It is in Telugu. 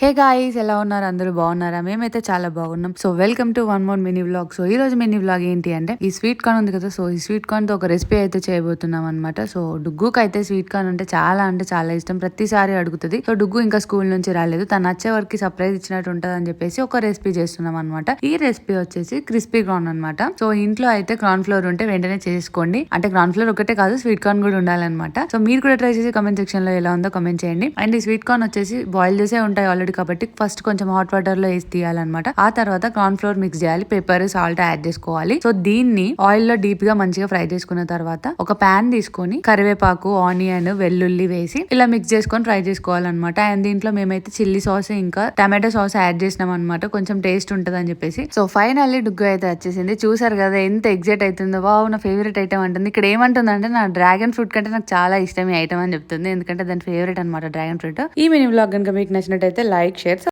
హే గాయ్స్, ఎలా ఉన్నారు? అందరూ బాగున్నారా? మేమైతే చాలా బాగున్నాం. So welcome to one more mini vlog. So ఈ రోజు మినీ వ్లాగ్ ఏంటి అంటే, ఈ స్వీట్ కార్న్ ఉంది కదా, సో ఈ స్వీట్ కార్న్ తో ఒక రెసిపీ అయితే చేయబోతున్నాం అనమాట. సో డుగ్గుకి అయితే స్వీట్ కార్న్ అంటే చాలా ఇష్టం. ప్రతిసారి అడుగుతుంది. సో డుగ్గు ఇంకా స్కూల్ నుంచి రాలేదు, తను వచ్చే వరకు సర్ప్రైజ్ ఇచ్చినట్టు ఉంటది అని చెప్పేసి ఒక రెసిపీ చేస్తున్నాం అనమాట. ఈ రెసిపీ వచ్చేసి క్రిస్పీ కార్న్ అనమాట. సో ఇంట్లో అయితే కార్న్ ఫ్లోర్ ఉంటే వెంటనే చేసుకోండి. అంటే కార్న్ ఫ్లోర్ ఒకటే కాదు, స్వీట్ కార్న్ కూడా ఉండాలన్నమాట. సో మీరు కూడా ట్రై చేసి కమెంట్ సెక్షన్ లో ఎలా ఉందో కమెంట్ చేయండి. అండ్ ఈ స్వీట్ కార్న్ వచ్చేసి బాయిల్ చేసే ఉంటాయి ఆల్రెడీ కాబట్టి ఫస్ట్ కొంచెం హాట్ వాటర్ లో వేసి తీయాలన్నమాట. ఆ తర్వాత కార్న్ ఫ్లోర్ మిక్స్ చేయాలి, పెప్పర్ సాల్ట్ యాడ్ చేసుకోవాలి. సో దీన్ని ఆయిల్ లో డీప్ గా మంచిగా ఫ్రై చేసుకున్న తర్వాత ఒక పాన్ తీసుకొని కరివేపాకు, ఆనియన్, వెల్లుల్లి వేసి ఇలా మిక్స్ చేసుకొని ఫ్రై చేసుకోవాలన్నమాట. అండ్ దీంట్లో మేమైతే చిల్లీ సాస్ ఇంకా టమాటో సాస్ యాడ్ చేసినాం అనమాట, కొంచెం టేస్ట్ ఉంటది అని చెప్పేసి. సో ఫైనల్లీ డుగ్గు అయితే వచ్చేసింది. చూసారు కదా ఎంత ఎగ్జైట్ అవుతుందో. వావ్, నా ఫేవరెట్ ఐటమ్ అంటుంది. ఇక్కడ ఏమంటుంది అంటే, నా డ్రాగన్ ఫ్రూట్ కంటే నాకు చాలా ఇష్టం ఈ ఐటమ్ అని చెప్తుంది, ఎందుకంటే దాని ఫేవరెట్ అనమాట డ్రాగన్ ఫ్రూట్. ఈ మినీ వ్లాగ్ కనుక మీకు నచ్చినట్టయితే లైక్, షేర్